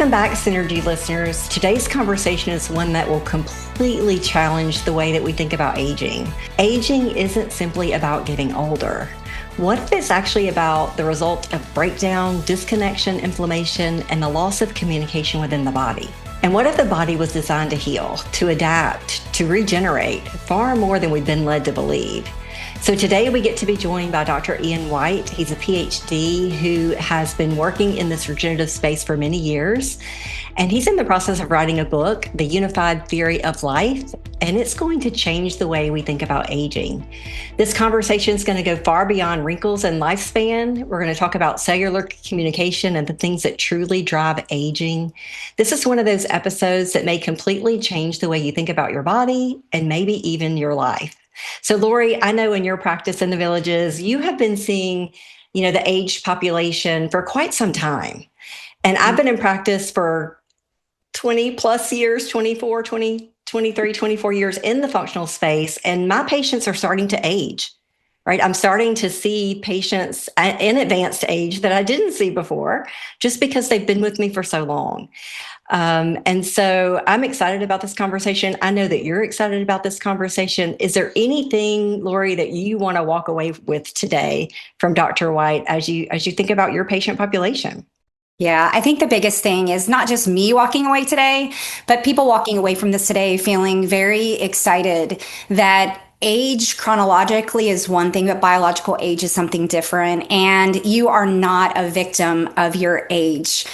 Welcome back, Synergee listeners. Today's conversation is one that will completely challenge the way that we think about aging. Aging isn't simply about getting older. What if it's actually about the result of breakdown, disconnection, inflammation, and the loss of communication within the body? And what if the body was designed to heal, to adapt, to regenerate, far more than we've been led to believe? So today we get to be joined by Dr. Ian White. He's a PhD who has been working in this regenerative space for many years. And he's in the process of writing a book, The Unified Theory of Life, and it's going to change the way we think about aging. This conversation is going to go far beyond wrinkles and lifespan. We're going to talk about cellular communication and the things that truly drive aging. This is one of those episodes that may completely change the way you think about your body and maybe even your life. So Lori, I know in your practice in the villages, you have been seeing, the aged population for quite some time. And I've been in practice for 20 plus years, 24, 20, 23, 24 years in the functional space. And my patients are starting to age, right? I'm starting to see patients in advanced age that I didn't see before just because they've been with me for so long. And so I'm excited about this conversation. I know that you're excited about this conversation. Is there anything, Lori, that you want to walk away with today from Dr. White as you think about your patient population? Yeah, I think the biggest thing is not just me walking away today, but people walking away from this today feeling very excited that age chronologically is one thing, but biological age is something different. And you are not a victim of your age.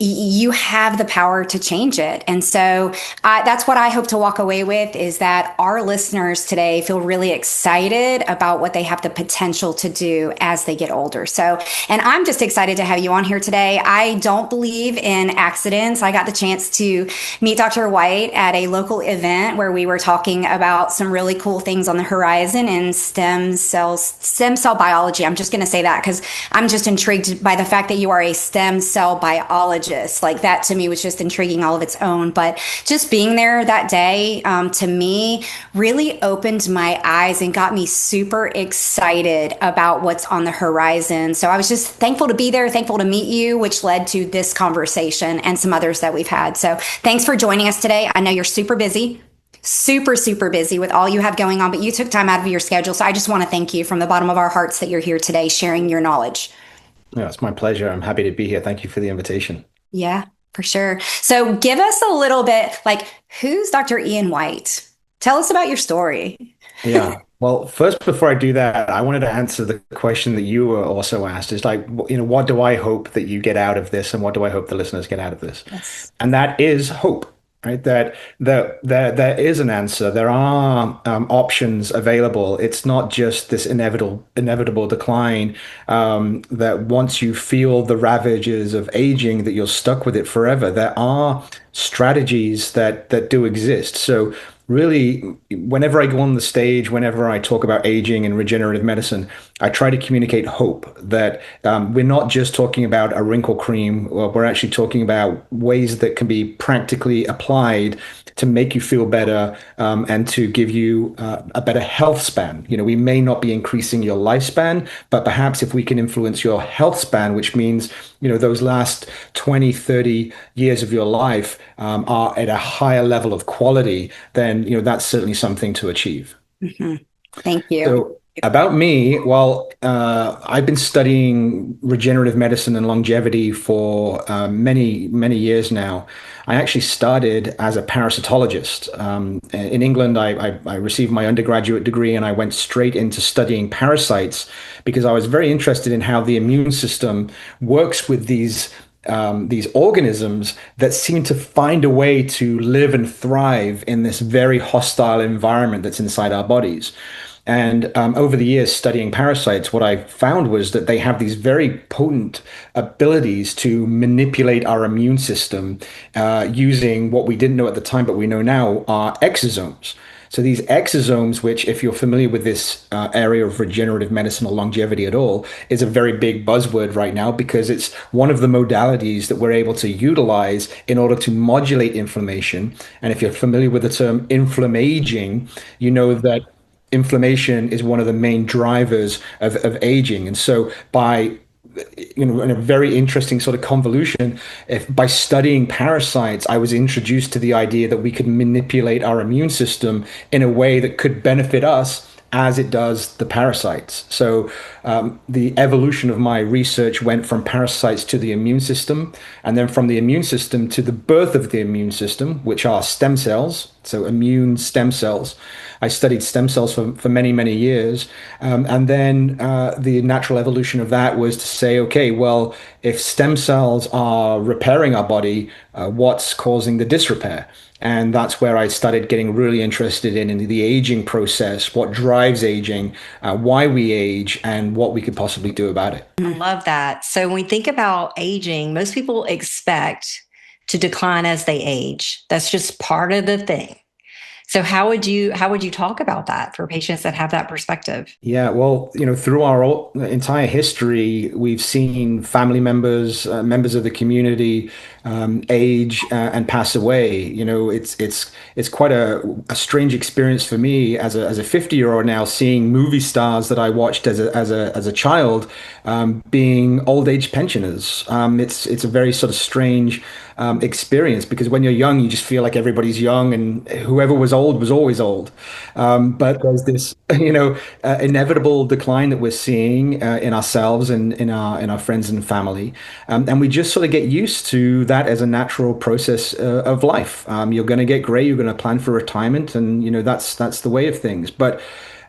You have the power to change it. And so that's what I hope to walk away with, is that our listeners today feel really excited about what they have the potential to do as they get older. So, and I'm just excited to have you on here today. I don't believe in accidents. I got the chance to meet Dr. White at a local event where we were talking about some really cool things on the horizon in stem cell biology. I'm just going to say that because I'm just intrigued by the fact that you are a stem cell biologist. Like that to me was just intriguing all of its own. But just being there that day, to me, really opened my eyes and got me super excited about what's on the horizon. So I was just thankful to be there, thankful to meet you, which led to this conversation and some others that we've had. So thanks for joining us today. I know you're super busy. Super, super busy with all you have going on, but you took time out of your schedule. So I just want to thank you from the bottom of our hearts that you're here today sharing your knowledge. Yeah, it's my pleasure. I'm happy to be here. Thank you for the invitation. Yeah, for sure. So give us a little bit, who's Dr. Ian White? Tell us about your story. Yeah. Well, first, before I do that, I wanted to answer the question that you were also asked, is what do I hope that you get out of this, and what do I hope the listeners get out of this? Yes. And that is hope. Right, that there is an answer. There are options available. It's not just this inevitable decline, that once you feel the ravages of aging, that you're stuck with it forever. There are strategies that do exist. So really, whenever I go on the stage, whenever I talk about aging and regenerative medicine, I try to communicate hope that we're not just talking about a wrinkle cream, or we're actually talking about ways that can be practically applied to make you feel better, and to give you a better health span. We may not be increasing your lifespan, but perhaps if we can influence your health span, which means, those last 20, 30 years of your life are at a higher level of quality, then that's certainly something to achieve. Mm-hmm. Thank you. So about me, well, I've been studying regenerative medicine and longevity for many, many years now. I actually started as a parasitologist. In England, I received my undergraduate degree, and I went straight into studying parasites because I was very interested in how the immune system works with these organisms that seem to find a way to live and thrive in this very hostile environment that's inside our bodies. And over the years studying parasites, what I found was that they have these very potent abilities to manipulate our immune system using what we didn't know at the time, but we know now, are exosomes. So these exosomes, which, if you're familiar with this area of regenerative medicine or longevity at all, is a very big buzzword right now, because it's one of the modalities that we're able to utilize in order to modulate inflammation. And if you're familiar with the term inflammaging, you know that inflammation is one of the main drivers of aging. And so by in a very interesting sort of convolution, if by studying parasites, I was introduced to the idea that we could manipulate our immune system in a way that could benefit us as it does the parasites. So the evolution of my research went from parasites to the immune system, and then from the immune system to the birth of the immune system, which are stem cells. So immune stem cells. I studied stem cells for many, many years. And then the natural evolution of that was to say, okay, well, if stem cells are repairing our body, what's causing the disrepair? And that's where I started getting really interested in the aging process, what drives aging, why we age, and what we could possibly do about it. I love that. So when we think about aging, most people expect to decline as they age. That's just part of the thing. So how would you talk about that for patients that have that perspective? Yeah, well, through our entire history, we've seen family members, members of the community, age and pass away. It's quite a strange experience for me as a 50-year-old now, seeing movie stars that I watched as a child being old age pensioners. It's a very sort of strange experience, because when you're young, you just feel like everybody's young, and whoever was old was always old. But there's this, inevitable decline that we're seeing in ourselves and in our friends and family, and we just sort of get used to that as a natural process of life. You're going to get gray, you're going to plan for retirement, and that's the way of things. But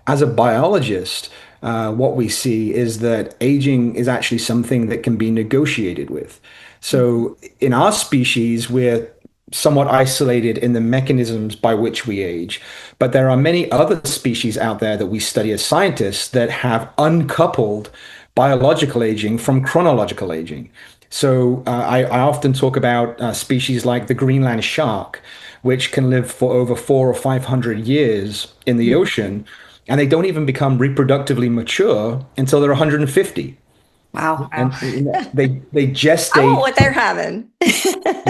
as a biologist, what we see is that aging is actually something that can be negotiated with. So in our species, we're somewhat isolated in the mechanisms by which we age. But there are many other species out there that we study as scientists that have uncoupled biological aging from chronological aging. So I often talk about species like the Greenland shark, which can live for over 400 or 500 years in the ocean, and they don't even become reproductively mature until they're 150. Wow. Wow. And they I want gestate. what they're having.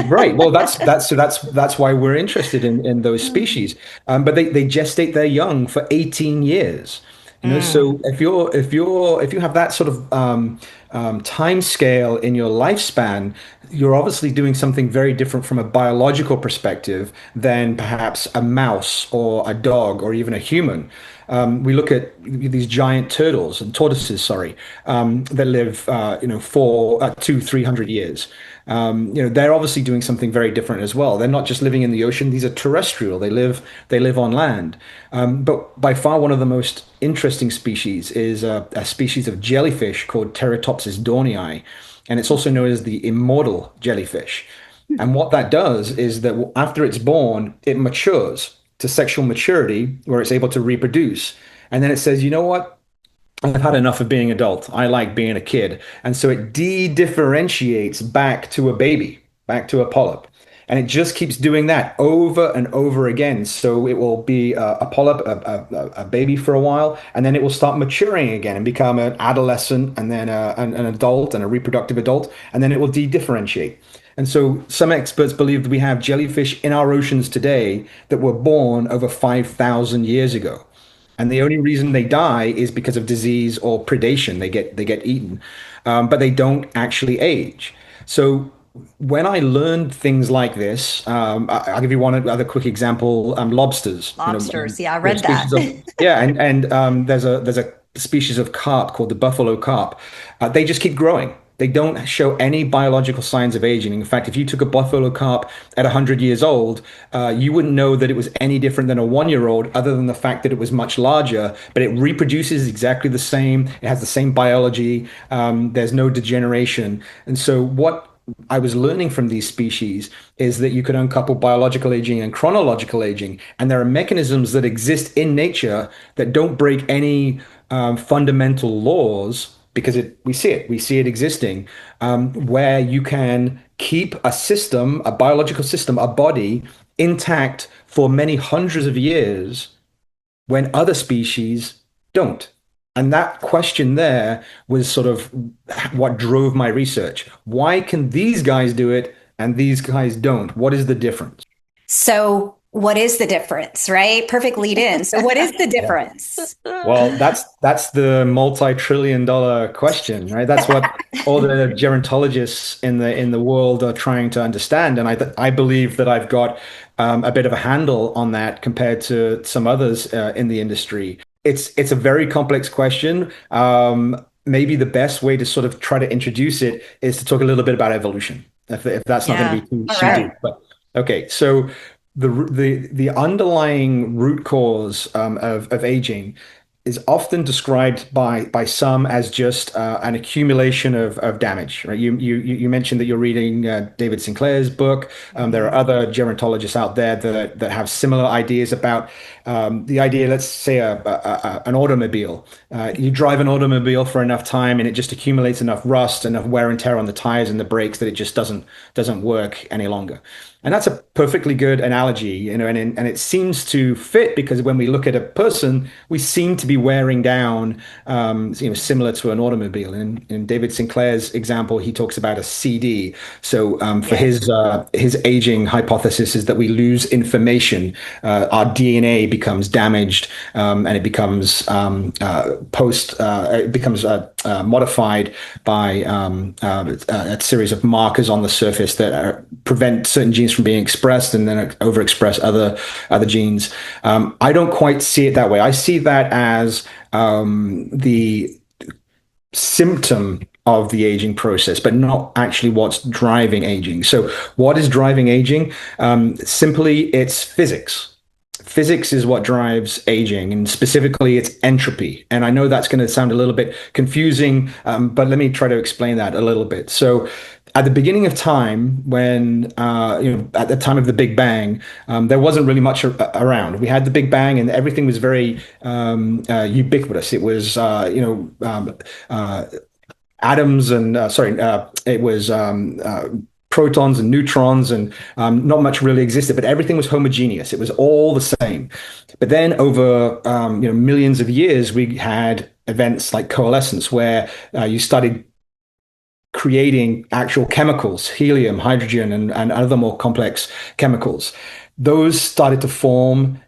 Right. Well, that's why we're interested in those species. But they gestate their young for 18 years. Mm. So if you have that sort of time scale in your lifespan, you're obviously doing something very different from a biological perspective than perhaps a mouse or a dog or even a human. We look at these giant turtles and tortoises, sorry, that live, for 300 years. They're obviously doing something very different as well. They're not just living in the ocean; these are terrestrial. They live on land. But by far, one of the most interesting species is a species of jellyfish called Teratopsis dornii, and it's also known as the immortal jellyfish. And what that does is that after it's born, it matures to sexual maturity where it's able to reproduce. And then it says, you know what? I've had enough of being adult. I like being a kid. And so it de-differentiates back to a baby, back to a polyp. And it just keeps doing that over and over again. So it will be a polyp, a baby for a while, and then it will start maturing again and become an adolescent, and then an adult and a reproductive adult, and then it will de-differentiate. And so some experts believe that we have jellyfish in our oceans today that were born over 5,000 years ago. And the only reason they die is because of disease or predation. They get eaten, but they don't actually age. So when I learned things like this, I'll give you one other quick example. Lobsters. Lobsters. Yeah, I There are read that. species of, yeah, and there's a species of carp called the buffalo carp. They just keep growing. They don't show any biological signs of aging. In fact, if you took a buffalo carp at 100 years old, you wouldn't know that it was any different than a 1 year old, other than the fact that it was much larger, but it reproduces exactly the same. It has the same biology. There's no degeneration. And so what I was learning from these species is that you could uncouple biological aging and chronological aging, and there are mechanisms that exist in nature that don't break any fundamental laws, because we see it existing, where you can keep a system, a biological system, a body intact for many hundreds of years when other species don't. And that question there was sort of what drove my research. Why can these guys do it and these guys don't? What is the difference? So what is the difference, right? Perfect lead in. So, what is the Yeah. difference? Well, that's the multi-trillion dollar question, right? That's what all the gerontologists in the world are trying to understand, and I believe that I've got a bit of a handle on that compared to some others in the industry. It's a very complex question. Maybe the best way to sort of try to introduce it is to talk a little bit about evolution, if that's not going to Yeah. be too, All too right. deep. But okay, so the underlying root cause of aging is often described by some as just an accumulation of damage, right? You mentioned that you're reading David Sinclair's book. There are Mhm. other gerontologists out there that have similar ideas about the idea. Let's say an automobile. You drive an automobile for enough time, and it just accumulates enough rust, enough wear and tear on the tires and the brakes that it just doesn't work any longer. And that's a perfectly good analogy, and it seems to fit because when we look at a person, we seem to be wearing down, similar to an automobile. In David Sinclair's example, he talks about a CD. So for Yeah. his aging hypothesis is that we lose information, our DNA becomes damaged, and it becomes modified by a series of markers on the surface that prevent certain genes from being expressed and then overexpress other genes. I don't quite see it that way. I see that as the symptom of the aging process, but not actually what's driving aging. So, what is driving aging? Simply, it's physics. Physics is what drives aging, and specifically, it's entropy. And I know that's going to sound a little bit confusing, but let me try to explain that a little bit. So, at the beginning of time, when at the time of the Big Bang, there wasn't really much around. We had the Big Bang, and everything was very ubiquitous. It was atoms and it was protons and neutrons, and not much really existed, but everything was homogeneous. It was all the same. But then over millions of years, we had events like coalescence, where you started creating actual chemicals, helium, hydrogen, and other more complex chemicals. Those started to form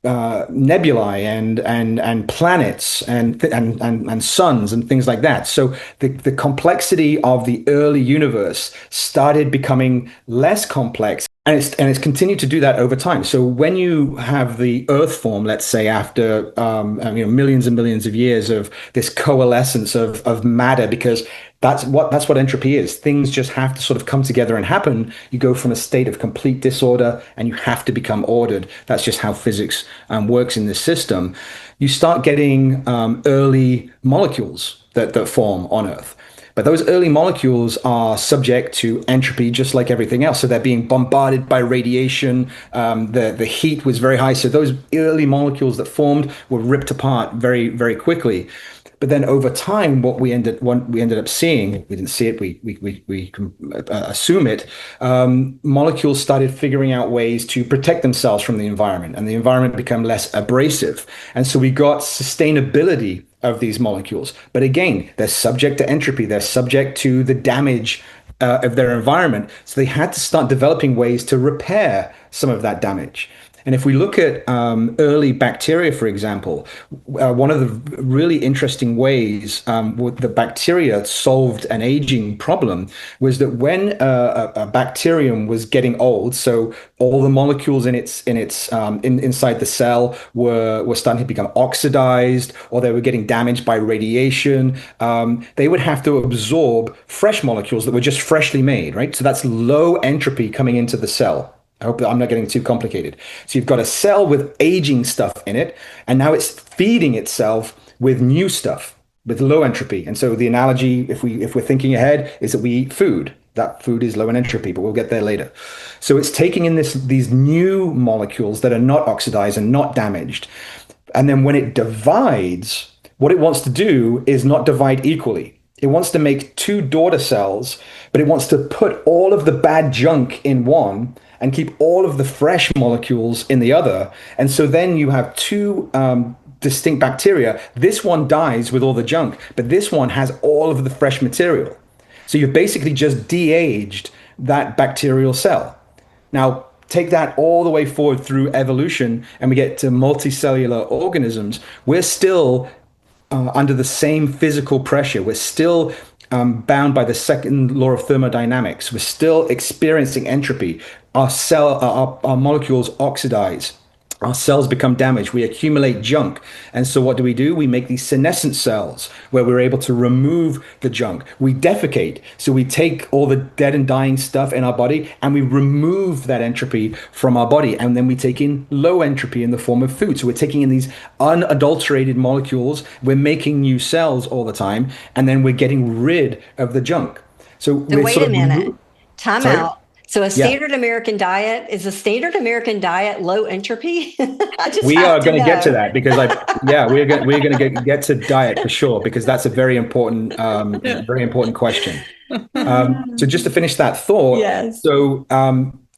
nebulae and planets and suns and things like that. So the complexity of the early universe started becoming less complex. And it's continued to do that over time. So when you have the Earth form, let's say after millions and millions of years of this coalescence of matter, because that's what entropy is. Things just have to sort of come together and happen. You go from a state of complete disorder, and you have to become ordered. That's just how physics works in this system. You start getting early molecules that form on Earth. But those early molecules are subject to entropy, just like everything else. So they're being bombarded by radiation. The heat was very high. So those early molecules that formed were ripped apart very, very quickly. But then over time, what we ended up seeing, we didn't see it, we can assume it. Molecules started figuring out ways to protect themselves from the environment, and the environment became less abrasive. And so we got sustainability of these molecules. But again, they're subject to entropy, they're subject to the damage of their environment. So they had to start developing ways to repair some of that damage. And if we look at early bacteria, for example, one of the really interesting ways the bacteria solved an aging problem was that when a bacterium was getting old, so all the molecules inside the cell were starting to become oxidized, or they were getting damaged by radiation, they would have to absorb fresh molecules that were just freshly made, right? So that's low entropy coming into the cell. I hope that I'm not getting too complicated. So you've got a cell with aging stuff in it, and now it's feeding itself with new stuff with low entropy. And so the analogy, if we're thinking ahead, is that we eat food. That food is low in entropy, but we'll get there later. So it's taking in these new molecules that are not oxidized and not damaged. And then when it divides, what it wants to do is not divide equally. It wants to make two daughter cells, but it wants to put all of the bad junk in one and keep all of the fresh molecules in the other. And so then you have two distinct bacteria. This one dies with all the junk, but this one has all of the fresh material. So you've basically just de-aged that bacterial cell. Now, take that all the way forward through evolution and we get to multicellular organisms, we're still under the same physical pressure. We're still bound by the second law of thermodynamics. We're still experiencing entropy. Our molecules oxidize. Our cells become damaged. We accumulate junk. And so what do? We make these senescent cells where we're able to remove the junk. We defecate. So we take all the dead and dying stuff in our body and we remove that entropy from our body. And then we take in low entropy in the form of food. So we're taking in these unadulterated molecules. We're making new cells all the time. And then we're getting rid of the junk. So wait a minute. Time Sorry? out. So a standard American diet, is a standard American diet low entropy? We are going to get to that because we're going to get to diet for sure, because that's a very important question. So just to finish that thought, yes. So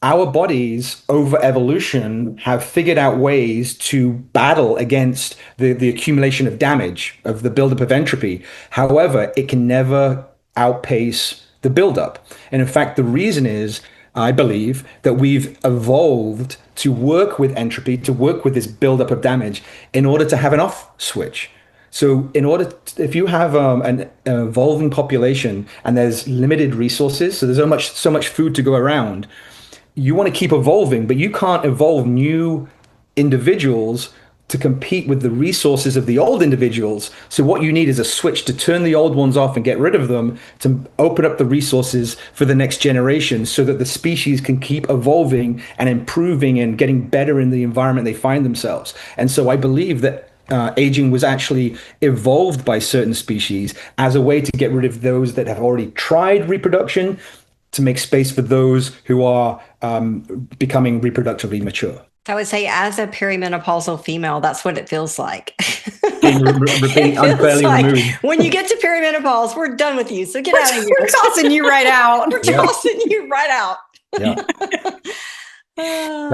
our bodies over evolution have figured out ways to battle against the accumulation of damage, of the buildup of entropy. However, it can never outpace the buildup. And in fact, the reason is, I believe, that we've evolved to work with entropy, to work with this buildup of damage in order to have an off switch. So if you have an evolving population and there's limited resources, so there's so much food to go around, you want to keep evolving, but you can't evolve new individuals to compete with the resources of the old individuals. So what you need is a switch to turn the old ones off and get rid of them, to open up the resources for the next generation so that the species can keep evolving and improving and getting better in the environment they find themselves. And so I believe that aging was actually evolved by certain species as a way to get rid of those that have already tried reproduction, to make space for those who are becoming reproductively mature. I would say, as a perimenopausal female, that's what it feels like. Being unfairly removed. When you get to perimenopause, we're done with you. So get out of here. We're tossing you right out. We're tossing you right out. Yeah.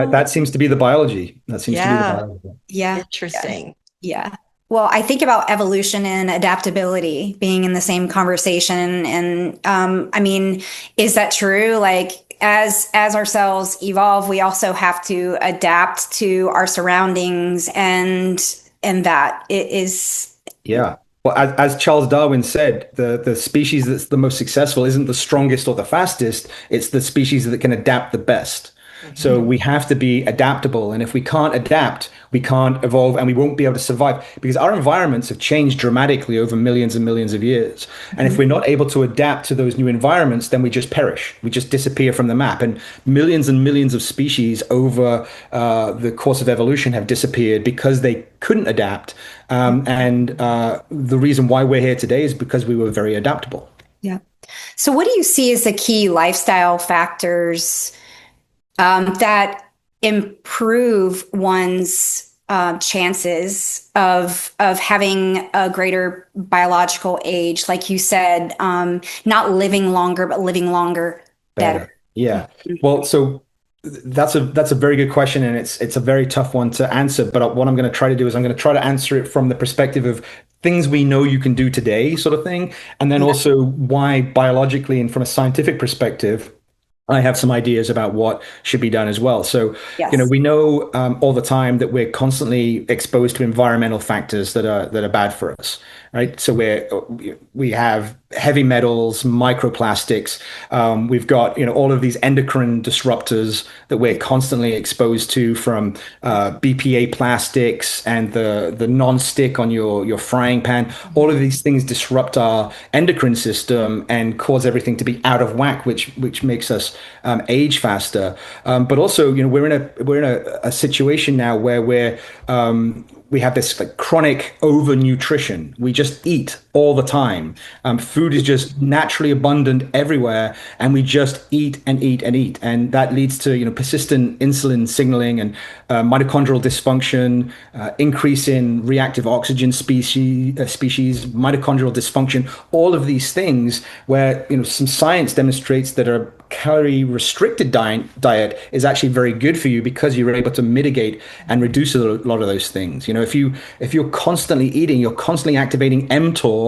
That seems to be the biology. That seems to be the biology. Yeah. Interesting. Yeah. Well, I think about evolution and adaptability being in the same conversation. And I mean, is that true? Like, as our cells evolve, we also have to adapt to our surroundings, and that it is. Yeah. Well, as Charles Darwin said, the species that's the most successful isn't the strongest or the fastest. It's the species that can adapt the best. So we have to be adaptable. And if we can't adapt, we can't evolve, and we won't be able to survive, because our environments have changed dramatically over millions and millions of years. And if we're not able to adapt to those new environments, then we just perish. We just disappear from the map. And millions of species over the course of evolution have disappeared because they couldn't adapt. And the reason why we're here today is because we were very adaptable. Yeah. So what do you see as the key lifestyle factors that improve one's chances of having a greater biological age, like you said, not living longer, but living longer better? Yeah. Well, so that's a very good question, and it's a very tough one to answer. But what I'm going to try to do is I'm going to try to answer it from the perspective of things we know you can do today, sort of thing, and then also why biologically and from a scientific perspective, I have some ideas about what should be done as well. So, we know all the time that we're constantly exposed to environmental factors that are bad for us, right? So we have heavy metals, microplastics. We've got all of these endocrine disruptors that we're constantly exposed to, from BPA plastics and the non-stick on your frying pan. All of these things disrupt our endocrine system and cause everything to be out of whack, which makes us age faster. But also, we're in a situation now where we have this like chronic overnutrition. We just eat all the time. Food is just naturally abundant everywhere, and we just eat and eat and eat, and that leads to persistent insulin signaling and mitochondrial dysfunction, increase in reactive oxygen species, mitochondrial dysfunction. All of these things where some science demonstrates that a calorie restricted diet is actually very good for you, because you're able to mitigate and reduce a lot of those things. If you're constantly eating, you're constantly activating mTOR,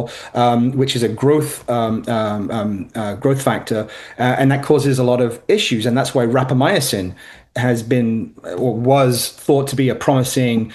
which is a growth factor, and that causes a lot of issues. And that's why rapamycin has been or was thought to be a promising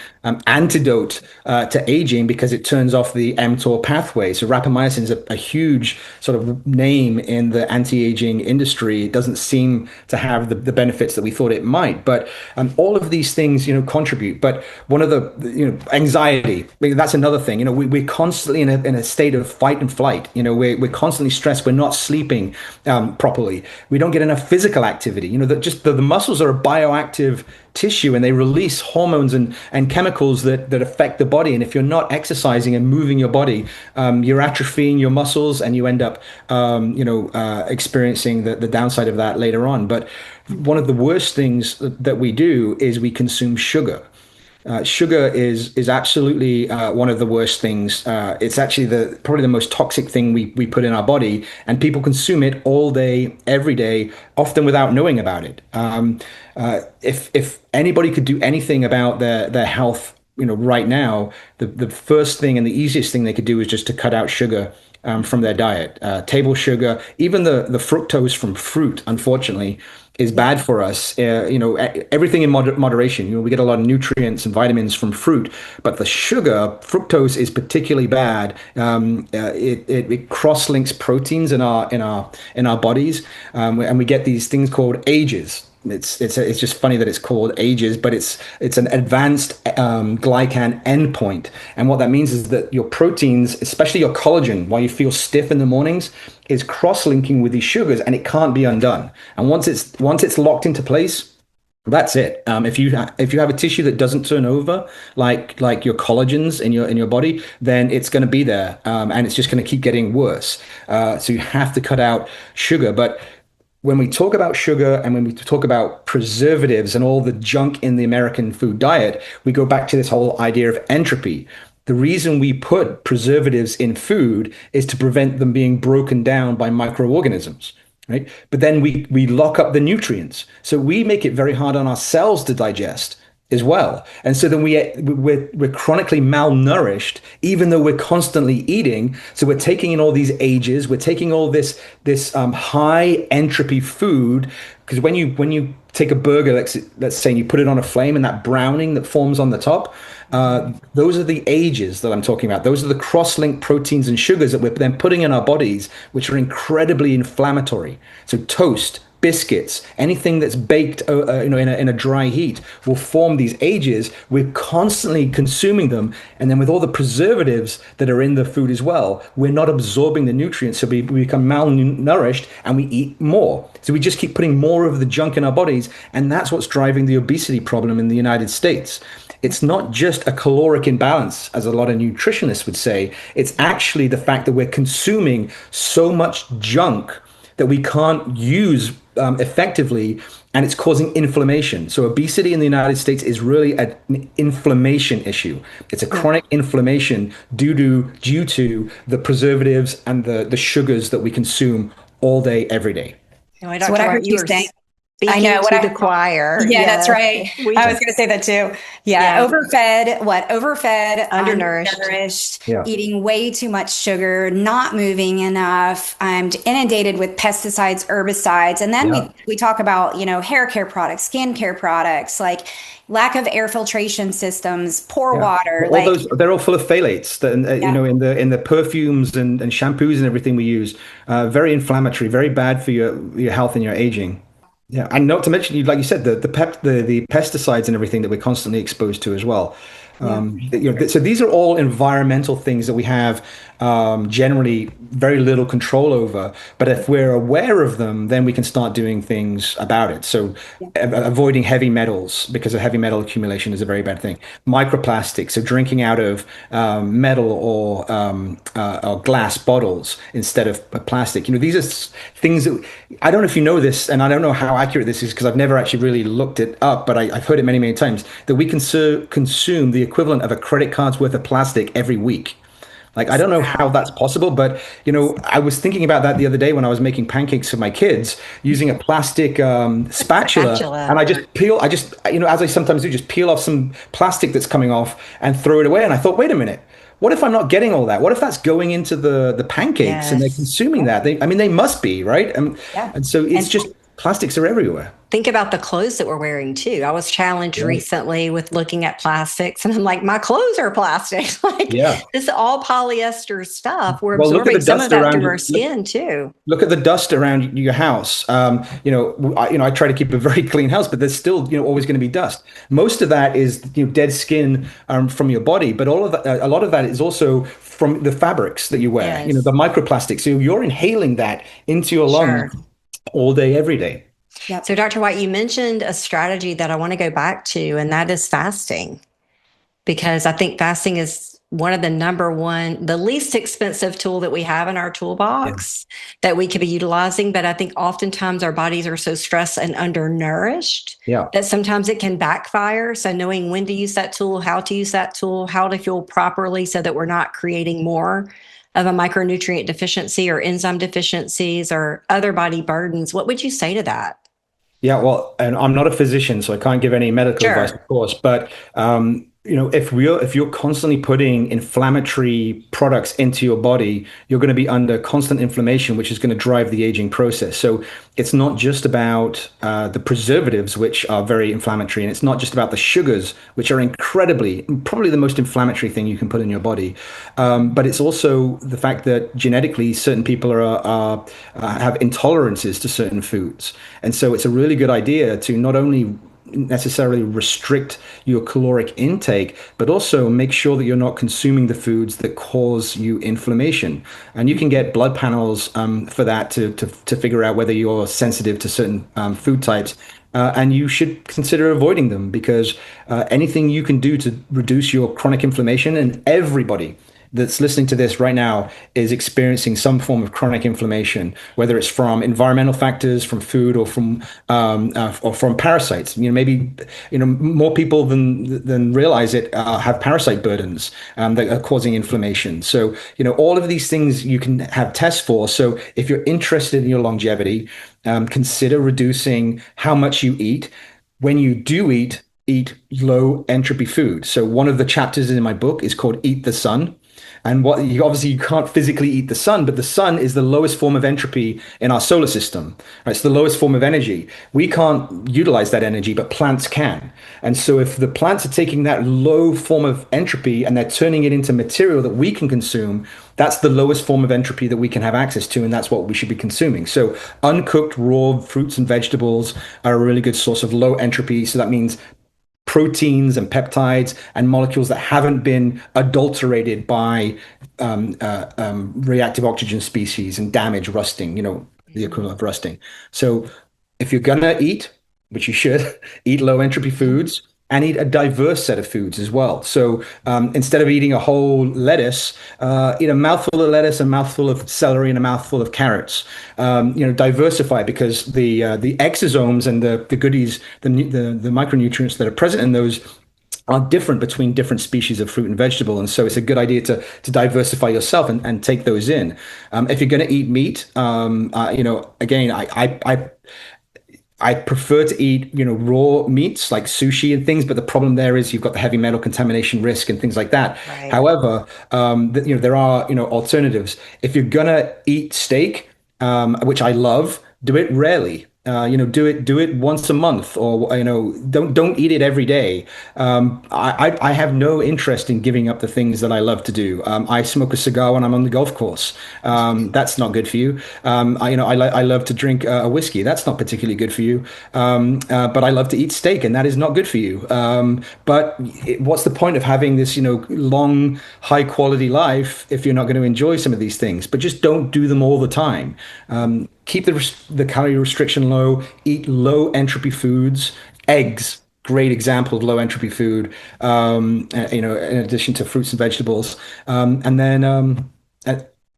antidote to aging because it turns off the mTOR pathway. So rapamycin is a huge sort of name in the anti-aging industry. It doesn't seem to have the benefits that we thought it might, but all of these things, contribute. But one of the, anxiety, that's another thing. We're constantly in a state of fight and flight. We're constantly stressed. We're not sleeping properly. We don't get enough physical activity. The muscles are a bioactive tissue and they release hormones and chemicals that affect the body. And if you're not exercising and moving your body, you're atrophying your muscles and you end up, experiencing the downside of that later on. But one of the worst things that we do is we consume sugar. Sugar is absolutely one of the worst things. It's actually probably the most toxic thing we put in our body, and people consume it all day, every day, often without knowing about it. If anybody could do anything about their health, right now, the first thing and the easiest thing they could do is just to cut out sugar from their diet. Table sugar, even the fructose from fruit, unfortunately, is bad for us. Everything in moderation. We get a lot of nutrients and vitamins from fruit, but the sugar, fructose, is particularly bad. It cross-links proteins in our bodies, and we get these things called ages. It's just funny that it's called ages, but it's an advanced glycan endpoint. And what that means is that your proteins, especially your collagen, while you feel stiff in the mornings, is cross-linking with these sugars, and it can't be undone. And once it's locked into place, that's it. If you have a tissue that doesn't turn over, like your collagens in your body, then it's going to be there, and it's just going to keep getting worse. So you have to cut out sugar, but when we talk about sugar and when we talk about preservatives and all the junk in the American food diet, we go back to this whole idea of entropy. The reason we put preservatives in food is to prevent them being broken down by microorganisms, right? But then we lock up the nutrients. So we make it very hard on our cells to digest as well. And so then we're chronically malnourished, even though we're constantly eating. So we're taking in all these ages, we're taking all this high entropy food, because when you take a burger, let's say, and you put it on a flame, and that browning that forms on the top, those are the ages that I'm talking about. Those are the cross-linked proteins and sugars that we're then putting in our bodies, which are incredibly inflammatory. So toast, biscuits, anything that's baked, in a dry heat will form these ages. We're constantly consuming them, and then with all the preservatives that are in the food as well, we're not absorbing the nutrients, so we become malnourished and we eat more. So we just keep putting more of the junk in our bodies, and that's what's driving the obesity problem in the United States. It's not just a caloric imbalance, as a lot of nutritionists would say. It's actually the fact that we're consuming so much junk that we can't use effectively, and it's causing inflammation. So obesity in the United States is really an inflammation issue. It's a chronic inflammation due to the preservatives and the sugars that we consume all day, every day. So what I heard you saying, I know what the choir. Yeah, that's right. I was going to say that too. Yeah. Overfed, undernourished, eating way too much sugar, not moving enough. I'm inundated with pesticides, herbicides. And then we talk about, hair care products, skin care products, like lack of air filtration systems, poor water. They're all full of phthalates that, in the perfumes and shampoos and everything we use. Very inflammatory, very bad for your health and your aging. Yeah, and not to mention, like you said, the pesticides and everything that we're constantly exposed to as well. So these are all environmental things that we have generally very little control over. But if we're aware of them, then we can start doing things about it. So avoiding heavy metals, because of heavy metal accumulation, is a very bad thing. Microplastics, so drinking out of metal or glass bottles instead of plastic. These are things that I don't know if you know this, and I don't know how accurate this is because I've never actually really looked it up, but I've heard it many, many times, that we can consume the equivalent of a credit card's worth of plastic every week. Like, I don't know how that's possible, but, I was thinking about that the other day when I was making pancakes for my kids using a plastic spatula. And I just, as I sometimes do, just peel off some plastic that's coming off and throw it away. And I thought, wait a minute, what if I'm not getting all that? What if that's going into the pancakes and they're consuming that? They must be, right? And so it's just plastics are everywhere. think about the clothes that we're wearing too. I was challenged Right. recently with looking at plastics, and I'm like, my clothes are plastic. Like, Yeah. this is all polyester stuff. We're Well, look at the absorbing some of dust that around through you. our skin too. Look at the dust around your house. I try to keep a very clean house, but there's still, always going to be dust. Most of that is, dead skin from your body, but all of that, a lot of that is also from the fabrics that you wear. The Yes, microplastics. So you're inhaling that into your lungs sure. all day, every day. Yep. So, Dr. White, you mentioned a strategy that I want to go back to, and that is fasting, because I think fasting is one of the number one, the least expensive tool that we have in our Yeah. toolbox that we could be utilizing. But I think oftentimes our bodies are so stressed and undernourished Yeah. that sometimes it can backfire. So knowing when to use that tool, how to use that tool, how to fuel properly so that we're not creating more of a micronutrient deficiency or enzyme deficiencies or other body burdens. What would you say to that? Yeah, well, and I'm not a physician, so I can't give any medical advice, Sure. of course. But if you're constantly putting inflammatory products into your body, you're going to be under constant inflammation, which is going to drive the aging process. So it's not just about the preservatives, which are very inflammatory, and it's not just about the sugars, which are probably the most inflammatory thing you can put in your body. But it's also the fact that genetically, certain people have intolerances to certain foods, and so it's a really good idea to not only necessarily restrict your caloric intake, but also make sure that you're not consuming the foods that cause you inflammation. And you can get blood panels for that to figure out whether you're sensitive to certain food types. And you should consider avoiding them because anything you can do to reduce your chronic inflammation, and everybody that's listening to this right now is experiencing some form of chronic inflammation, whether it's from environmental factors, from food, or from parasites. Maybe more people than realize it have parasite burdens that are causing inflammation. So all of these things you can have tests for. So if you're interested in your longevity, consider reducing how much you eat. When you do eat low entropy food. So one of the chapters in my book is called Eat the Sun. And obviously you can't physically eat the sun, but the sun is the lowest form of entropy in our solar system. Right? It's the lowest form of energy. We can't utilize that energy, but plants can. And so if the plants are taking that low form of entropy and they're turning it into material that we can consume, that's the lowest form of entropy that we can have access to, and that's what we should be consuming. So uncooked raw fruits and vegetables are a really good source of low entropy. So that means proteins and peptides and molecules that haven't been adulterated by reactive oxygen species and damage, rusting, the equivalent of rusting. So if you're gonna eat, which you should, eat low entropy foods and eat a diverse set of foods as well. So instead of eating a whole lettuce, eat a mouthful of lettuce, a mouthful of celery, and a mouthful of carrots. Diversify because the exosomes and the goodies, the micronutrients that are present in those are different between different species of fruit and vegetable. And so it's a good idea to diversify yourself and take those in. If you're going to eat meat, again, I prefer to eat, raw meats like sushi and things, but the problem there is you've got the heavy metal contamination risk and things like that. Right. However, there are, alternatives. If you're gonna eat steak, which I love, do it rarely. Do it once a month, or don't eat it every day. I have no interest in giving up the things that I love to do. I smoke a cigar when I'm on the golf course. That's not good for you. I love to drink a whiskey. That's not particularly good for you. But I love to eat steak, and that is not good for you. What's the point of having this long, high quality life if you're not going to enjoy some of these things? But just don't do them all the time. Keep the calorie restriction low, eat low entropy foods, eggs, great example of low entropy food, in addition to fruits and vegetables. And then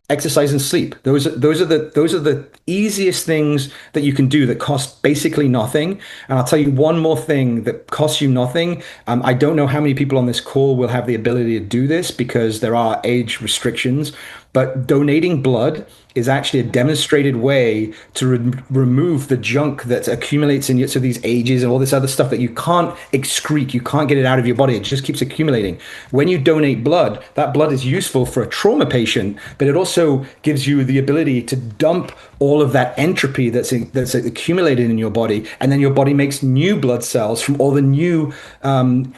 exercise and sleep. Those are the easiest things that you can do that cost basically nothing. And I'll tell you one more thing that costs you nothing. I don't know how many people on this call will have the ability to do this because there are age restrictions. But donating blood is actually a demonstrated way to remove the junk that accumulates in you. So these ages and all this other stuff that you can't excrete, you can't get it out of your body. It just keeps accumulating. When you donate blood, that blood is useful for a trauma patient, but it also gives you the ability to dump all of that entropy that's accumulated in your body, and then your body makes new blood cells from all the new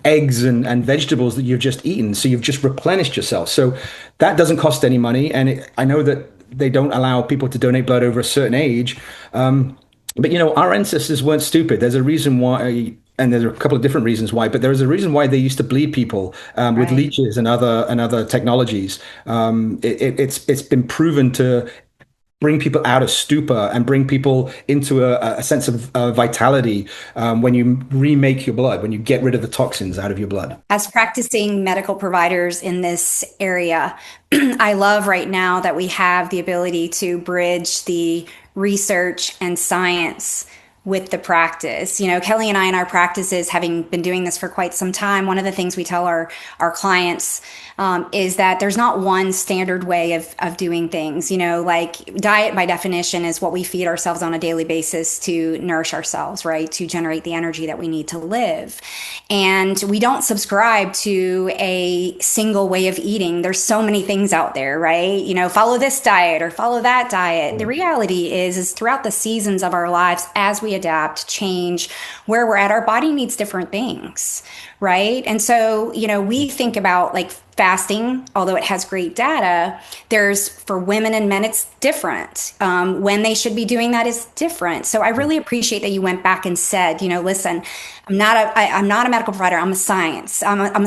eggs and vegetables that you've just eaten. So you've just replenished yourself. So that doesn't cost any money, and I know that they don't allow people to donate blood over a certain age. But our ancestors weren't stupid. There's a reason why, and there's a couple of different reasons why, but there's a reason why they used to bleed people with leeches and other technologies. It's been proven to bring people out of stupor and bring people into a sense of vitality when you remake your blood, when you get rid of the toxins out of your blood. As practicing medical providers in this area, I love right now that we have the ability to bridge the research and science with the practice. Kelly and I in our practices, having been doing this for quite some time, one of the things we tell our clients is that there's not one standard way of doing things. Like diet by definition is what we feed ourselves on a daily basis to nourish ourselves, right? To generate the energy that we need to live. And we don't subscribe to a single way of eating. There's so many things out there, right? Follow this diet or follow that diet. The reality is throughout the seasons of our lives, as we adapt, change, where we're at, our body needs different things, right? And so, we think about like fasting, although it has great data, there's for women and men, it's different. When they should be doing that is different. So I really appreciate that you went back and said, listen, I'm not a medical provider. I'm a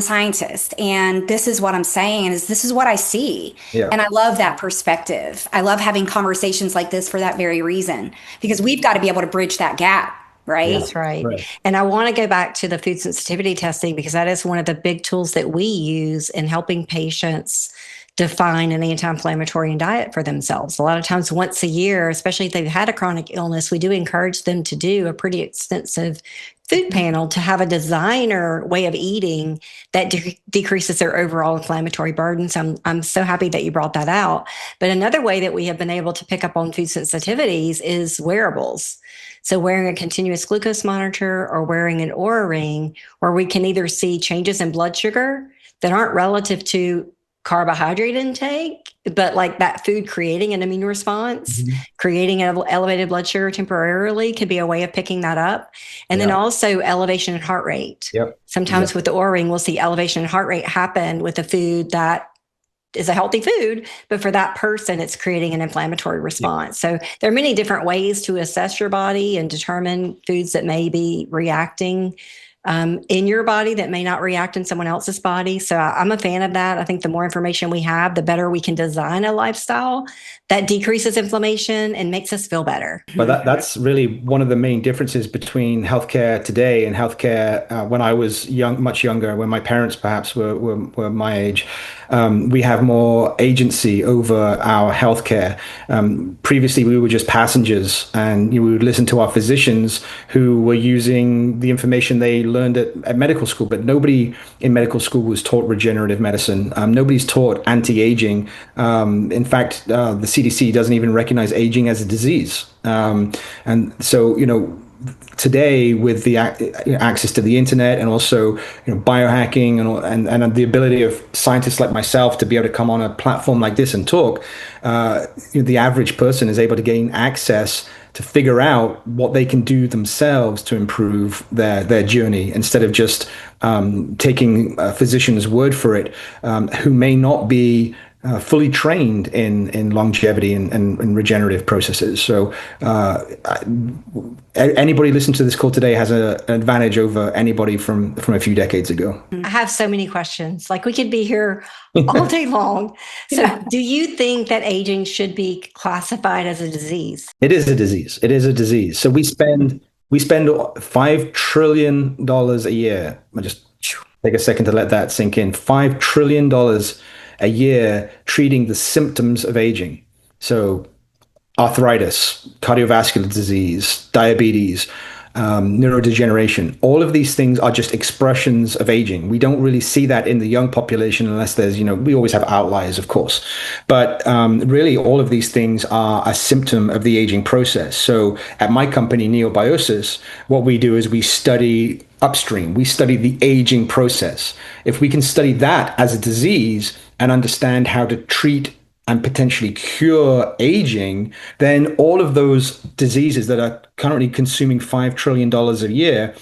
scientist. And this is what I'm saying. And this is what I see. Yeah. And I love that perspective. I love having conversations like this for that very reason, because we've got to be able to bridge that gap. Right. That's right. And I want to go back to the food sensitivity testing, because that is one of the big tools that we use in helping patients define an anti-inflammatory diet for themselves. A lot of times once a year, especially if they've had a chronic illness, we do encourage them to do a pretty extensive food panel to have a designer way of eating that decreases their overall inflammatory burden. So I'm so happy that you brought that out. But another way that we have been able to pick up on food sensitivities is wearables. So wearing a continuous glucose monitor or wearing an Oura ring, where we can either see changes in blood sugar that aren't relative to carbohydrate intake, but like that food creating an immune response, creating an elevated blood sugar temporarily could be a way of picking that up. And then also elevation in heart rate. Sometimes with the Oura ring, we'll see elevation in heart rate happen with a food that is a healthy food, but for that person, it's creating an inflammatory response. So there are many different ways to assess your body and determine foods that may be reacting in your body that may not react in someone else's body. So I'm a fan of that. I think the more information we have, the better we can design a lifestyle that decreases inflammation and makes us feel better. But that's really one of the main differences between healthcare today and healthcare when I was much younger, when my parents perhaps were my age. We have more agency over our healthcare. Previously, we were just passengers, and we would listen to our physicians who were using the information they learned at medical school. But nobody in medical school was taught regenerative medicine. Nobody's taught anti-aging. In fact, the CDC doesn't even recognize aging as a disease. And so, today, with the access to the internet and also biohacking and the ability of scientists like myself to be able to come on a platform like this and talk, the average person is able to gain access to figure out what they can do themselves to improve their journey, instead of just taking a physician's word for it, who may not be fully trained in longevity and regenerative processes. So anybody listening to this call today has an advantage over anybody from a few decades ago. I have so many questions. Like, we could be here all day long. So do you think that aging should be classified as a disease? It is a disease. It is a disease. So we spend $5 trillion a year. I'll just take a second to let that sink in. $5 trillion a year treating the symptoms of aging. So arthritis, cardiovascular disease, diabetes, neurodegeneration. All of these things are just expressions of aging. We don't really see that in the young population unless there's, we always have outliers, of course. But really, all of these things are a symptom of the aging process. So at my company, Neobiosis, what we do is we study upstream. We study the aging process. If we can study that as a disease and understand how to treat and potentially cure aging, then all of those diseases that are currently consuming $5 trillion a year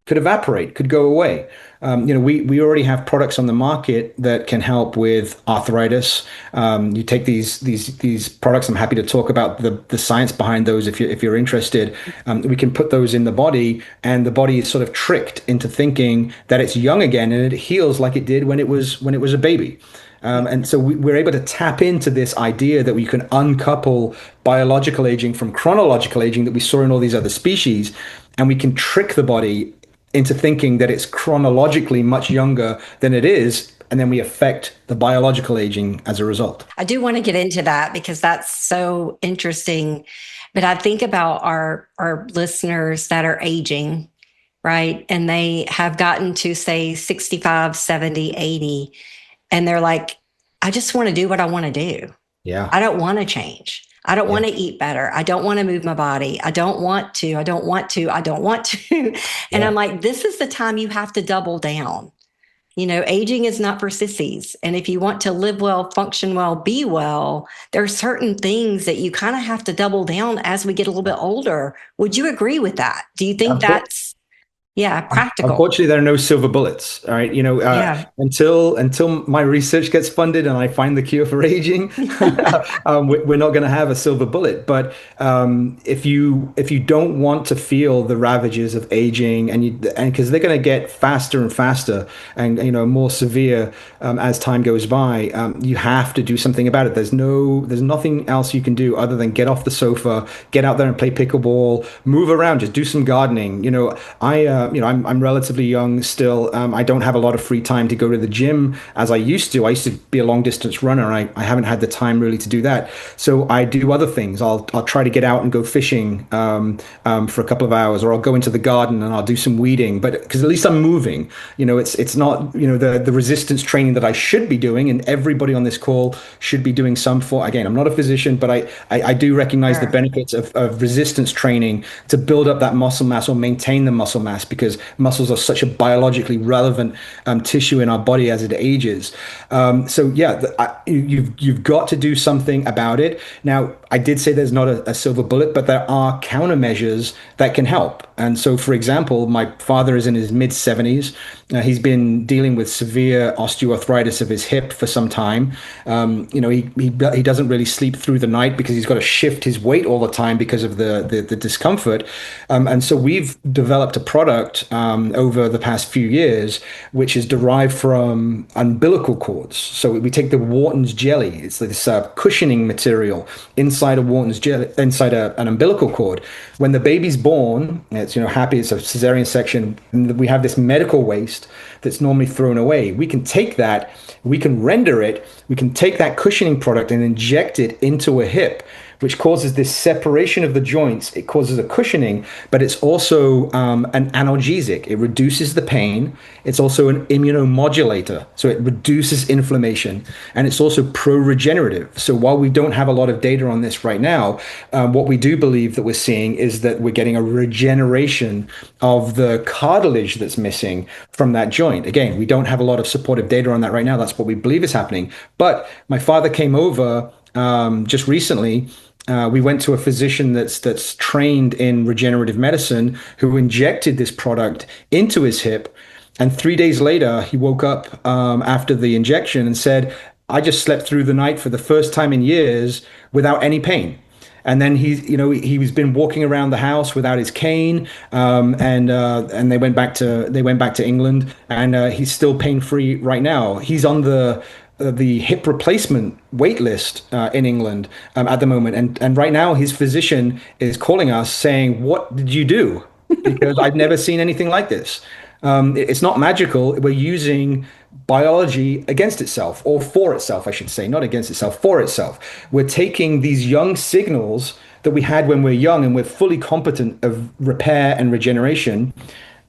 could evaporate, could go away. We already have products on the market that can help with arthritis. You take these products. I'm happy to talk about the science behind those if you're interested. We can put those in the body, and the body is sort of tricked into thinking that it's young again, and it heals like it did when it was a baby. And so we're able to tap into this idea that we can uncouple biological aging from chronological aging that we saw in all these other species, and we can trick the body into thinking that it's chronologically much younger than it is, and then we affect the biological aging as a result. I do want to get into that because that's so interesting. But I think about our listeners that are aging, right? And they have gotten to, say, 65, 70, 80. And they're like, I just want to do what I want to do. Yeah. I don't want to change. I don't want to eat better. I don't want to move my body. I don't want to. And I'm like, this is the time you have to double down. Aging is not for sissies. And if you want to live well, function well, be well, there are certain things that you kind of have to double down as we get a little bit older. Would you agree with that? Do you think that's practical? Unfortunately, there are no silver bullets. All right, until my research gets funded and I find the cure for aging, we're not going to have a silver bullet. But if you don't want to feel the ravages of aging, and because they're going to get faster and faster, and more severe as time goes by, you have to do something about it. There's nothing else you can do other than get off the sofa, get out there and play pickleball, move around, just do some gardening. I'm relatively young still. I don't have a lot of free time to go to the gym as I used to. I used to be a long distance runner. I haven't had the time really to do that. So I do other things. I'll try to get out and go fishing for a couple of hours, or I'll go into the garden and I'll do some weeding. But because at least I'm moving. It's not the resistance training that I should be doing, and everybody on this call should be doing some for. Again, I'm not a physician, but I do recognize the benefits of resistance training to build up that muscle mass or maintain the muscle mass, because muscles are such a biologically relevant tissue in our body as it ages. You've got to do something about it. Now, I did say there's not a silver bullet, but there are countermeasures that can help. And so, for example, my father is in his mid 70s. He's been dealing with severe osteoarthritis of his hip for some time. He doesn't really sleep through the night because he's got to shift his weight all the time because of the discomfort. And so we've developed a product over the past few years, which is derived from umbilical cords. So we take the Wharton's jelly. It's this cushioning material inside a Wharton's jelly, inside an umbilical cord. When the baby's born, it's happy, it's a cesarean section, and we have this medical waste that's normally thrown away. We can take that, we can render it, we can take that cushioning product and inject it into a hip, which causes this separation of the joints. It causes a cushioning, but it's also an analgesic. It reduces the pain. It's also an immunomodulator, so it reduces inflammation, and it's also pro-regenerative. So while we don't have a lot of data on this right now, what we do believe that we're seeing is that we're getting a regeneration of the cartilage that's missing from that joint. Again, we don't have a lot of supportive data on that right now. That's what we believe is happening. But my father came over just recently. We went to a physician that's trained in regenerative medicine, who injected this product into his hip. And 3 days later, he woke up after the injection and said, I just slept through the night for the first time in years without any pain. And then he's been walking around the house without his cane, and they went back to England, and he's still pain free right now. He's on the hip replacement wait list in England at the moment. And right now his physician is calling us saying, what did you do? Because I've never seen anything like this. It's not magical. We're using biology against itself, or for itself, I should say, not against itself, for itself. We're taking these young signals that we had when we're young and we're fully competent of repair and regeneration,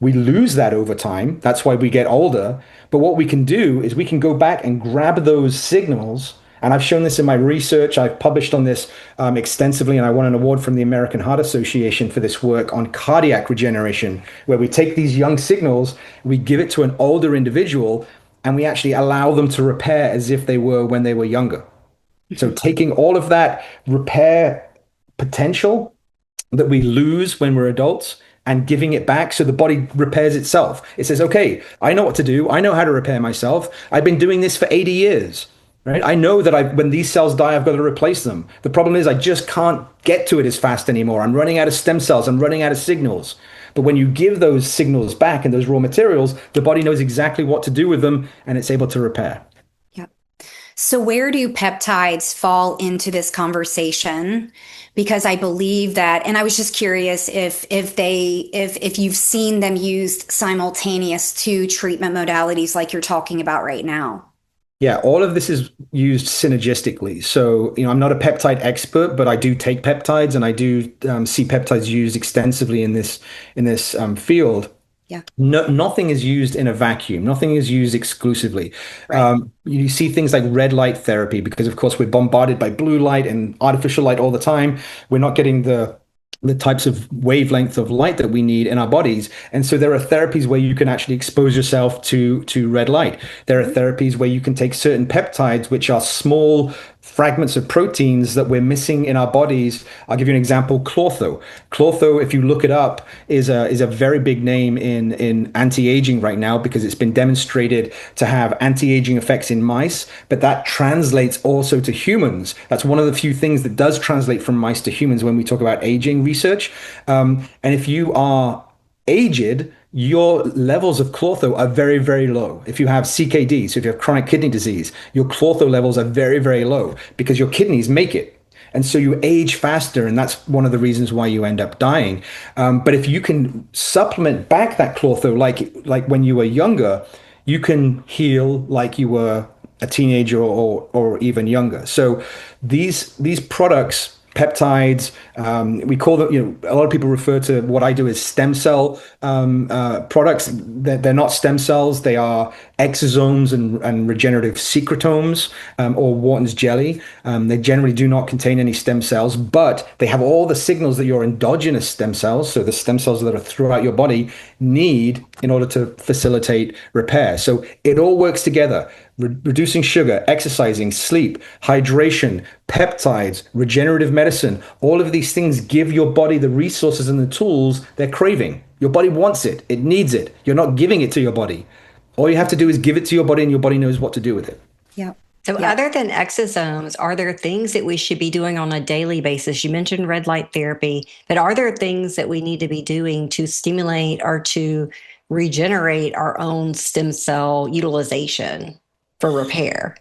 we lose that over time. That's why we get older. But what we can do is we can go back and grab those signals. And I've shown this in my research. I've published on this extensively, and I won an award from the American Heart Association for this work on cardiac regeneration, where we take these young signals, we give it to an older individual, and we actually allow them to repair as if they were when they were younger. So taking all of that repair potential that we lose when we're adults and giving it back so the body repairs itself. It says, okay, I know what to do. I know how to repair myself. I've been doing this for 80 years, right? I know that when these cells die, I've got to replace them. The problem is I just can't get to it as fast anymore. I'm running out of stem cells. I'm running out of signals. But when you give those signals back and those raw materials, the body knows exactly what to do with them and it's able to repair. So where do peptides fall into this conversation? Because I believe that, and I was just curious if you've seen them used simultaneous to treatment modalities like you're talking about right now. Yeah, all of this is used synergistically. So, I'm not a peptide expert, but I do take peptides, and I do see peptides used extensively in this field. Yeah. No, nothing is used in a vacuum. Nothing is used exclusively. Right. You see things like red light therapy because, of course, we're bombarded by blue light and artificial light all the time. We're not getting the types of wavelength of light that we need in our bodies. And so there are therapies where you can actually expose yourself to red light. There are therapies where you can take certain peptides, which are small fragments of proteins that we're missing in our bodies. I'll give you an example, chlortho. Chlortho, if you look it up, is a very big name in anti-aging right now because it's been demonstrated to have anti-aging effects in mice, but that translates also to humans. That's one of the few things that does translate from mice to humans when we talk about aging research. And if you are aged, your levels of chlortho are very, very low. If you have CKD, so if you have chronic kidney disease, your chlortho levels are very, very low because your kidneys make it. And so you age faster, and that's one of the reasons why you end up dying. But if you can supplement back that chlortho like when you were younger, you can heal like you were a teenager or even younger. So these products, peptides, we call them, a lot of people refer to what I do as stem cell products. They're not stem cells. They are exosomes and regenerative secretomes, or Wharton's jelly. They generally do not contain any stem cells, but they have all the signals that your endogenous stem cells, so the stem cells that are throughout your body, need in order to facilitate repair. So it all works together. Reducing sugar, exercising, sleep, hydration, peptides, regenerative medicine, all of these things give your body the resources and the tools they're craving. Your body wants it. It needs it. You're not giving it to your body. All you have to do is give it to your body, and your body knows what to do with it. Yeah. So other than exosomes, are there things that we should be doing on a daily basis? You mentioned red light therapy, but are there things that we need to be doing to stimulate or to regenerate our own stem cell utilization for repair?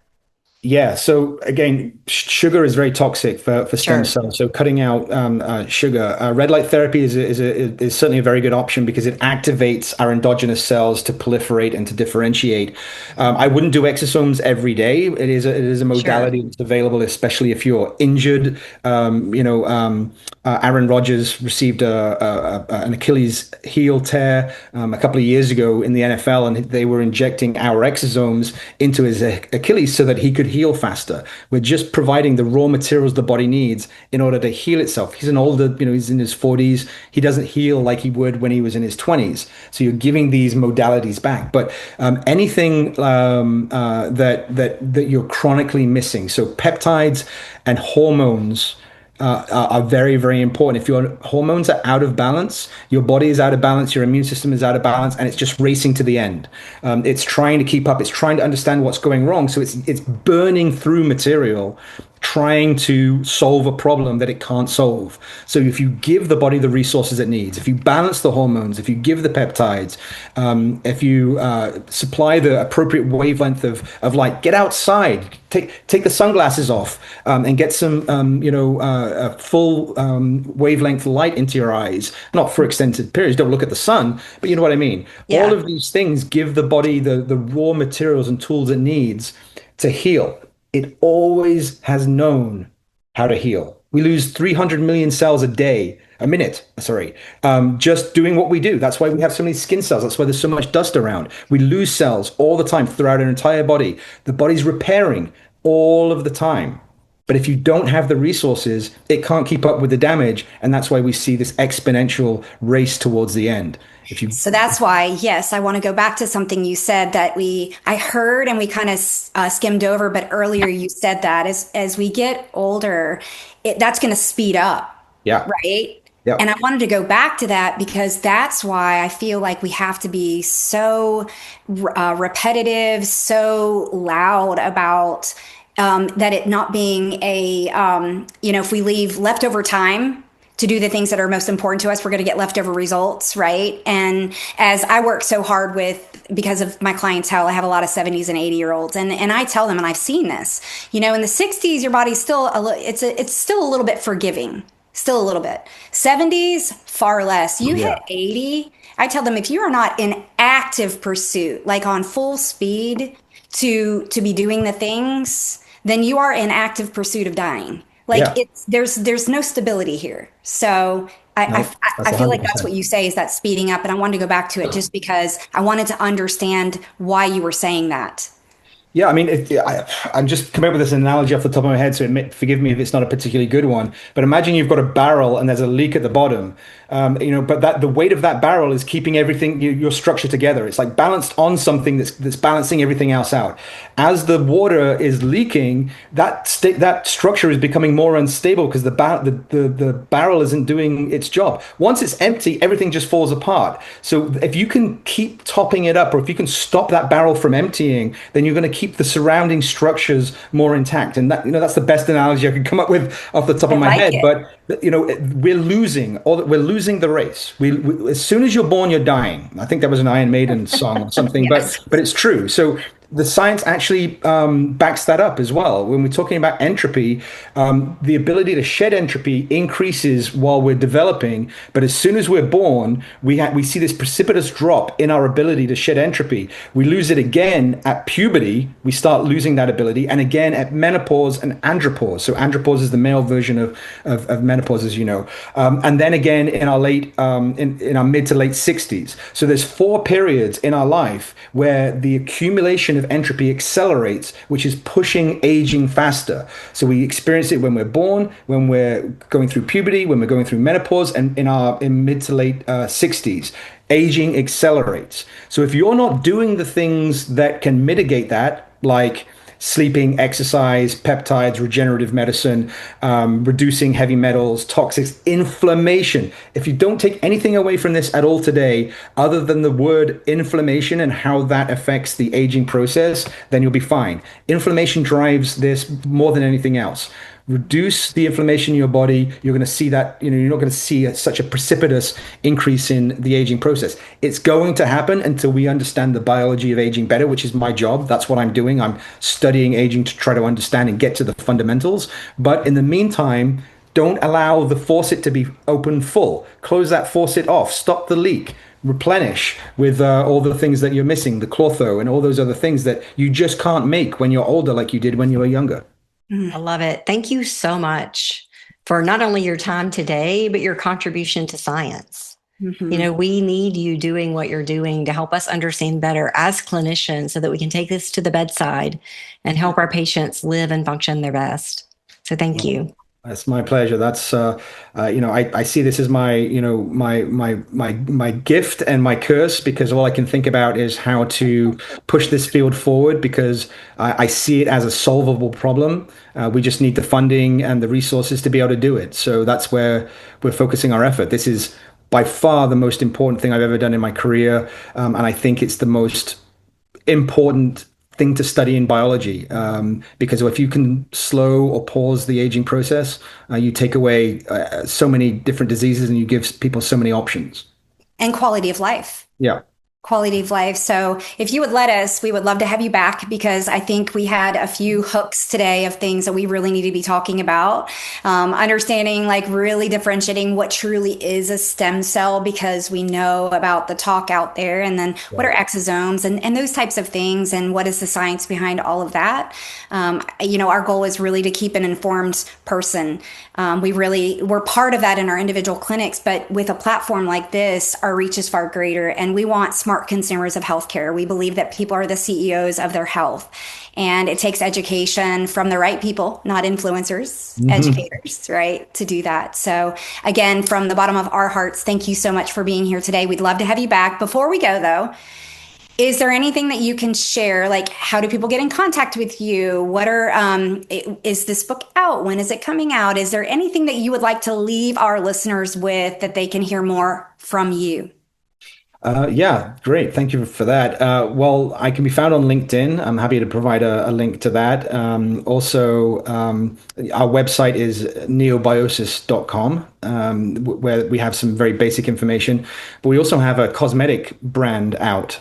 Yeah. So again, sugar is very toxic for stem cells. So cutting out sugar, red light therapy is certainly a very good option because it activates our endogenous cells to proliferate and to differentiate. I wouldn't do exosomes every day. It is a modality that's available, especially if you're injured. Aaron Rodgers received an Achilles heel tear a couple of years ago in the NFL, and they were injecting our exosomes into his Achilles so that he could heal faster. We're just providing the raw materials the body needs in order to heal itself. He's an older, he's in his 40s. He doesn't heal like he would when he was in his 20s. So you're giving these modalities back. But anything that you're chronically missing, so peptides and hormones are very, very important. If your hormones are out of balance, your body is out of balance, your immune system is out of balance, and it's just racing to the end. It's trying to keep up. It's trying to understand what's going wrong. So it's burning through material, trying to solve a problem that it can't solve. So if you give the body the resources it needs, if you balance the hormones, if you give the peptides, if you supply the appropriate wavelength of light, get outside, take the sunglasses off, and get some full wavelength light into your eyes, not for extended periods. Don't look at the sun, but you know what I mean. Yeah. All of these things give the body the raw materials and tools it needs to heal. It always has known how to heal. We lose 300 million cells a minute, sorry, just doing what we do. That's why we have so many skin cells. That's why there's so much dust around. We lose cells all the time throughout our entire body. The body's repairing all of the time. But if you don't have the resources, it can't keep up with the damage. And that's why we see this exponential race towards the end. If you So that's why, yes, I want to go back to something you said that I heard and we kind of skimmed over, but earlier you said that as we get older, that's going to speed up, Yeah. right? Yeah. And I wanted to go back to that because that's why I feel like we have to be so repetitive, so loud about that it not being if we leave leftover time to do the things that are most important to us, we're going to get leftover results, right? And as I work so hard because of my clientele, I have a lot of 70s and 80-year-olds, and I tell them, and I've seen this, in the 60s, your body's still it's still a little bit forgiving, still a little bit. 70s, far less. You hit 80, I tell them if you are not in active pursuit, like on full speed to be doing the things, then you are in active pursuit of dying. Like there's no stability here. So I feel like that's what you say is that speeding up. And I wanted to go back to it just because I wanted to understand why you were saying that. Yeah, I mean, I'm just coming up with this analogy off the top of my head, so forgive me if it's not a particularly good one. But imagine you've got a barrel and there's a leak at the bottom, but the weight of that barrel is keeping everything, your structure together. It's like balanced on something that's balancing everything else out. As the water is leaking, that structure is becoming more unstable because the barrel isn't doing its job. Once it's empty, everything just falls apart. So if you can keep topping it up, or if you can stop that barrel from emptying, then you're going to keep the surrounding structures more intact. And that's the best analogy I could come up with off the top of my head. But we're losing the race. As soon as you're born, you're dying. I think that was an Iron Maiden song or something, yes. but it's true. So the science actually backs that up as well. When we're talking about entropy, the ability to shed entropy increases while we're developing. But as soon as we're born, we see this precipitous drop in our ability to shed entropy. We lose it again at puberty. We start losing that ability, and again at menopause and andropause. So andropause is the male version of menopause, as you know, and then again in our in our mid to late 60s. So there's 4 periods in our life where the accumulation of entropy accelerates, which is pushing aging faster. So we experience it when we're born, when we're going through puberty, when we're going through menopause, and in mid to late 60s. Aging accelerates. So if you're not doing the things that can mitigate that, like sleeping, exercise, peptides, regenerative medicine, reducing heavy metals, toxics, inflammation. If you don't take anything away from this at all today, other than the word inflammation and how that affects the aging process, then you'll be fine. Inflammation drives this more than anything else. Reduce the inflammation in your body, you're going to see that, you're not going to see such a precipitous increase in the aging process. It's going to happen until we understand the biology of aging better, which is my job. That's what I'm doing. I'm studying aging to try to understand and get to the fundamentals. But in the meantime, don't allow the faucet to be open full. Close that faucet off. Stop the leak. Replenish with all the things that you're missing, the chlortho and all those other things that you just can't make when you're older like you did when you were younger. I love it. Thank you so much for not only your time today, but your contribution to science. Mm-hmm. We need you doing what you're doing to help us understand better as clinicians so that we can take this to the bedside and help our patients live and function their best. So thank you. That's my pleasure. That's, I see this as my gift and my curse, because all I can think about is how to push this field forward, because I see it as a solvable problem. We just need the funding and the resources to be able to do it. So that's where we're focusing our effort. This is by far the most important thing I've ever done in my career. And I think it's the most important thing to study in biology, because if you can slow or pause the aging process, you take away so many different diseases and you give people so many options. And quality of life. Yeah. quality of life. So if you would let us, we would love to have you back, because I think we had a few hooks today of things that we really need to be talking about. Understanding, like really differentiating what truly is a stem cell, because we know about the talk out there, and then what are exosomes and those types of things, and what is the science behind all of that. Our goal is really to keep an informed person. We're part of that in our individual clinics, but with a platform like this, our reach is far greater, and we want smart consumers of healthcare. We believe that people are the CEOs of their health, and it takes education from the right people, not influencers, educators, right, to do that. So again, from the bottom of our hearts, thank you so much for being here today. We'd love to have you back. Before we go though, is there anything that you can share? Like, how do people get in contact with you? Is this book out? When is it coming out? Is there anything that you would like to leave our listeners with that they can hear more from you? Yeah, great. Thank you for that. Well, I can be found on LinkedIn. I'm happy to provide a link to that. Our website is neobiosis.com, where we have some very basic information. But we also have a cosmetic brand out.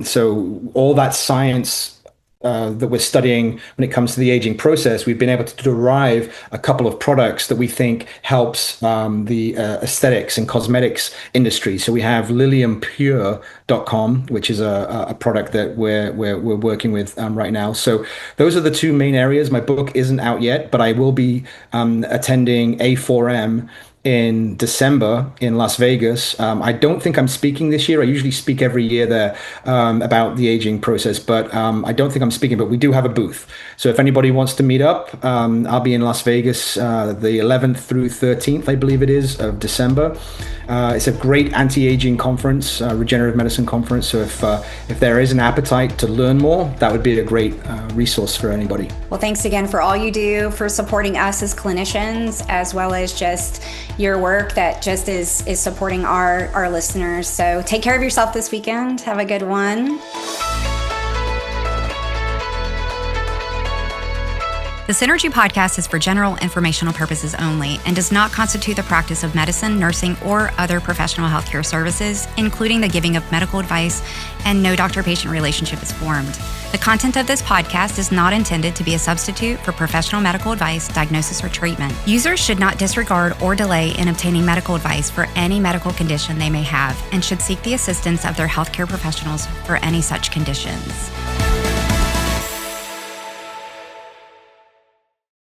So all that science that we're studying when it comes to the aging process, we've been able to derive a couple of products that we think helps the aesthetics and cosmetics industry. So we have liliumpure.com, which is a product that we're working with right now. So those are the two main areas. My book isn't out yet, but I will be attending A4M in December in Las Vegas. I don't think I'm speaking this year. I usually speak every year there about the aging process, but I don't think I'm speaking, but we do have a booth. So if anybody wants to meet up, I'll be in Las Vegas the 11th through 13th, I believe it is, of December. It's a great anti-aging conference, regenerative medicine conference. So if there is an appetite to learn more, that would be a great resource for anybody. Well, thanks again for all you do for supporting us as clinicians, as well as just your work that just is supporting our listeners. So take care of yourself this weekend. Have a good one. The Synergee podcast is for general informational purposes only and does not constitute the practice of medicine, nursing, or other professional healthcare services, including the giving of medical advice, and no doctor-patient relationship is formed. The content of this podcast is not intended to be a substitute for professional medical advice, diagnosis, or treatment. Users should not disregard or delay in obtaining medical advice for any medical condition they may have, and should seek the assistance of their healthcare professionals for any such conditions.